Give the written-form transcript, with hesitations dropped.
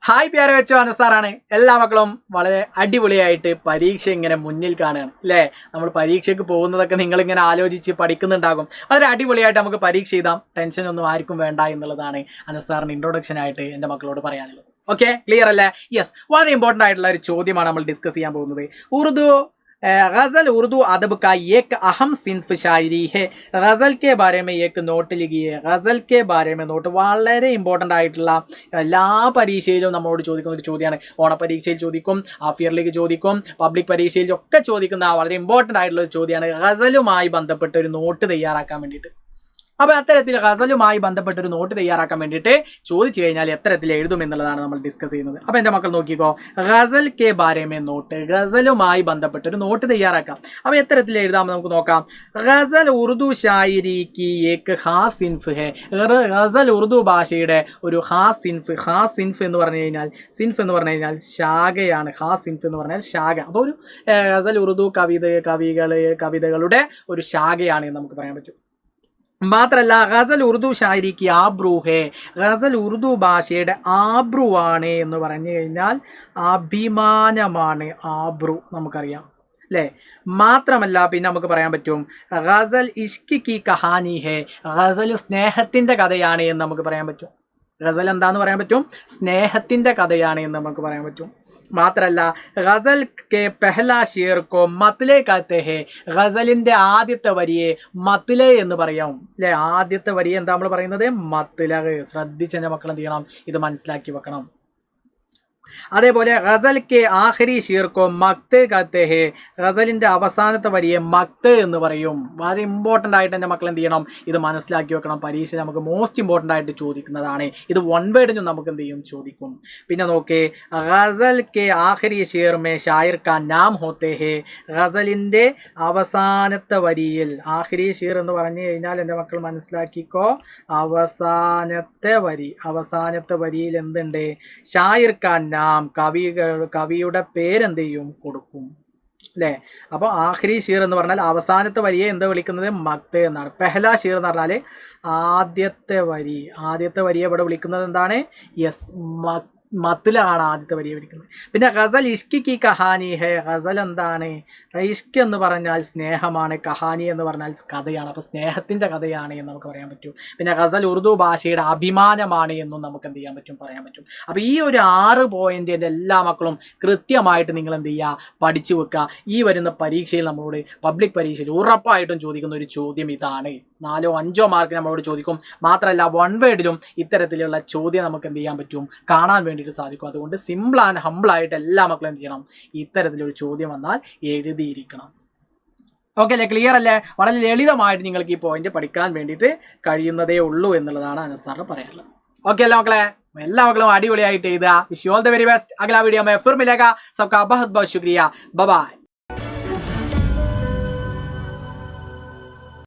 Hi പ്യാരെ വെച്ചോ അനസാറാണ്. എല്ലാ മക്കളും വളരെ അടിപൊളിയായിട്ട് പരീക്ഷ ഇങ്ങനെ മുന്നിൽ കാണുകയാണ് അല്ലേ. നമ്മൾ പരീക്ഷയ്ക്ക് പോകുന്നതൊക്കെ നിങ്ങളിങ്ങനെ ആലോചിച്ച് പഠിക്കുന്നുണ്ടാകും. വളരെ അടിപൊളിയായിട്ട് നമുക്ക് പരീക്ഷ എഴുതാം, ടെൻഷനൊന്നും ആർക്കും വേണ്ട എന്നുള്ളതാണ് അനസാറിന് ഇൻട്രൊഡക്ഷൻ ആയിട്ട് എൻ്റെ മക്കളോട് പറയാനുള്ളത്. ഓക്കെ, ക്ലിയർ അല്ലേ? യെസ്, വളരെ ഇമ്പോർട്ടൻ്റ് ആയിട്ടുള്ള ഒരു ചോദ്യമാണ് നമ്മൾ ഡിസ്കസ് ചെയ്യാൻ പോകുന്നത്. गजल उर्दू अदब का एक अहम सिंफ शायरी है. गजल के बारे में एक നോട്ട് ലിഖിയേ. ഗസൽ കെ ബാരെ മേ നോട്ട് വളരെ ഇമ്പോർട്ടൻ്റ് ആയിട്ടുള്ള എല്ലാ പരീക്ഷയിലും നമ്മളോട് ചോദിക്കുന്ന ഒരു ചോദ്യമാണ്. ഓണപരീക്ഷയിൽ ചോദിക്കും, ഹാഫ് ഇയറിലേക്ക് ചോദിക്കും, പബ്ലിക് പരീക്ഷയിൽ ഒക്കെ ചോദിക്കുന്ന വളരെ ഇമ്പോർട്ടൻ്റ് ആയിട്ടുള്ള ഒരു ചോദ്യമാണ്. ഗസലുമായി ബന്ധപ്പെട്ട ഒരു നോട്ട് തയ്യാറാക്കാൻ വേണ്ടിയിട്ട്. അപ്പോൾ അത്തരത്തിൽ ഗസലുമായി ബന്ധപ്പെട്ട ഒരു നോട്ട് തയ്യാറാക്കാൻ വേണ്ടിയിട്ട് ചോദിച്ചു കഴിഞ്ഞാൽ എത്തരത്തിൽ എഴുതും എന്നുള്ളതാണ് നമ്മൾ ഡിസ്കസ് ചെയ്യുന്നത്. അപ്പോൾ എൻ്റെ മക്കൾ നോക്കിക്കോ, ഗസൽ കെ ബാരമേ നോട്ട്, ഗസലുമായി ബന്ധപ്പെട്ട ഒരു നോട്ട് തയ്യാറാക്കാം. അപ്പോൾ എത്തരത്തിൽ എഴുതാമെന്ന് നമുക്ക് നോക്കാം. ഗസൽ ഉറുദു ഷായരി കി ഏക് ഖാസ് സിൻഫ് ഹെ. ഗസൽ ഉറുദു ഭാഷയുടെ ഒരു ഖാസ് സിൻഫ്. ഖാസ് സിൻഫ് എന്ന് പറഞ്ഞു കഴിഞ്ഞാൽ ശാഖയാണ്. ഖാസ് സിൻഫ് എന്ന് പറഞ്ഞാൽ ശാഖ. അപ്പോൾ ഒരു ഗസൽ ഉറുദു കവിതകളുടെ ഒരു ശാഖയാണ് എന്ന് നമുക്ക് പറയാൻ പറ്റും. മാത്രല്ല ഗസൽ ഉറുദു ഷായരിക്ക് ആബ്രു ഹേ. ഗസൽ ഉറുദു ഭാഷയുടെ ആബ്രുവാണ് എന്ന് പറഞ്ഞു കഴിഞ്ഞാൽ അഭിമാനമാണ്. ആബ്രു നമുക്കറിയാം അല്ലേ. മാത്രമല്ല പിന്നെ നമുക്ക് പറയാൻ പറ്റും ഗസൽ ഇഷ്കി കി കഹാനി ഹേ. ഗസൽ സ്നേഹത്തിൻ്റെ കഥയാണ് എന്ന് നമുക്ക് പറയാൻ പറ്റും. ഗസൽ എന്താന്ന് പറയാൻ പറ്റും? സ്നേഹത്തിൻ്റെ കഥയാണ് എന്ന് നമുക്ക് പറയാൻ പറ്റും. മാത്രല്ല ഗസൽ കെ പെഹ്ല ഷേർ കോ മത്ലെ കഹത്തെ ഹേ. ഗസലിൻ്റെ ആദ്യത്തെ വരിയെ മത്ലെ എന്ന് പറയാം അല്ലേ. ആദ്യത്തെ വരിയെ എന്താ നമ്മൾ പറയുന്നത്? മത്ല. ശ്രദ്ധിച്ചെൻ്റെ മക്കൾ എന്ത് ചെയ്യണം, ഇത് മനസ്സിലാക്കി വെക്കണം. അതേപോലെ ഗസൽ കെ ആഖിരി ഷീർ കോ മക്ത് കഹത്തെ ഹേ. ഗസലിൻ്റെ അവസാനത്തെ വരിയെ മക്ത് എന്ന് പറയും. വളരെ ഇമ്പോർട്ടൻ്റ് ആയിട്ട് എൻ്റെ മക്കൾ എന്ത് ചെയ്യണം, ഇത് മനസ്സിലാക്കി വെക്കണം. പരീക്ഷ നമുക്ക് മോസ്റ്റ് ഇമ്പോർട്ടൻ്റ് ആയിട്ട് ചോദിക്കുന്നതാണ്. ഇത് വൺ വേർഡിനും നമുക്ക് എന്ത് ചെയ്യും, ചോദിക്കും. പിന്നെ നോക്കേ, ഗസൽ കെ ആഖിരി ഷീർ മേ ഷായർ കാ നാം ഹോത്തെ ഹേ. ഗസലിൻ്റെ അവസാനത്തെ വരിയിൽ, ആഖിരി ഷീർ എന്ന് പറഞ്ഞു കഴിഞ്ഞാൽ എൻ്റെ മക്കൾ മനസ്സിലാക്കിക്കോ, അവസാനത്തെ വരിയിൽ എന്തുണ്ട്? ഷായർ കാ നാം, കവിയുടെ പേരെന്ത് ചെയ്യും, കൊടുക്കും അല്ലേ. അപ്പോൾ ആഖിരി ഷീർ എന്ന് പറഞ്ഞാൽ അവസാനത്തെ വരിയെ എന്താ വിളിക്കുന്നത്? മക്ത് എന്നാണ്. പെഹ്ല ഷീർ എന്ന് പറഞ്ഞാൽ ആദ്യത്തെ വരിയെ ഇവിടെ വിളിക്കുന്നത് എന്താണ്? യെസ്, മത്തിലാണ് ആദ്യത്തെ വരിയെ വിളിക്കുന്നത്. പിന്നെ ഗസൽ ഇഷ്കി കി കഹാനി ഹേ. ഗസൽ എന്താണ്? ഇഷ്ക് എന്ന് പറഞ്ഞാൽ സ്നേഹമാണ്, കഹാനി എന്ന് പറഞ്ഞാൽ കഥയാണ്. അപ്പോൾ സ്നേഹത്തിൻ്റെ കഥയാണ് എന്ന് നമുക്ക് പറയാൻ പറ്റും. പിന്നെ ഗസൽ ഉറുദു ഭാഷയുടെ അഭിമാനമാണ് എന്നും നമുക്ക് എന്ത് ചെയ്യാൻ പറ്റും, പറയാൻ പറ്റും. അപ്പോൾ ഈ ഒരു 6 പോയിന്റ് എല്ലാ മക്കളും കൃത്യമായിട്ട് നിങ്ങൾ എന്ത് ചെയ്യുക, പഠിച്ചു വെക്കുക. ഈ വരുന്ന പരീക്ഷയിൽ നമ്മളോട്, പബ്ലിക് പരീക്ഷയിൽ ഉറപ്പായിട്ടും ചോദിക്കുന്ന ഒരു ചോദ്യം ഇതാണ്. 4 or 5 മാർക്ക് നമ്മളോട് ചോദിക്കും. മാത്രമല്ല വൺ വേർഡിലും ഇത്തരത്തിലുള്ള ചോദ്യം നമുക്ക് എന്ത് ചെയ്യാൻ പറ്റും, കാണാൻ വേണ്ടിയിട്ട് സാധിക്കും. അതുകൊണ്ട് സിമ്പിൾ ആൻഡ് ഹംബിൾ ആയിട്ട് എല്ലാ മക്കളും എന്ത് ചെയ്യണം, ഇത്തരത്തിലൊരു ചോദ്യം വന്നാൽ എഴുതിയിരിക്കണം. ഓക്കെ അല്ലേ, ക്ലിയർ അല്ലേ? വളരെ ലളിതമായിട്ട് നിങ്ങൾക്ക് ഈ പോയിന്റ് പഠിക്കാൻ വേണ്ടിയിട്ട് കഴിയുന്നതേ ഉള്ളൂ എന്നുള്ളതാണ് അനസാറിന് പറയാനുള്ളത്. ഓക്കെ അല്ലേ മക്കളെ? എല്ലാ മക്കളും അടിപൊളിയായിട്ട് എഴുതുക. Wish you all the very best. അഗല വീഡിയോ में फिर मिलेगा. सबका बहुत बहुत शुक्रिया. Bye bye.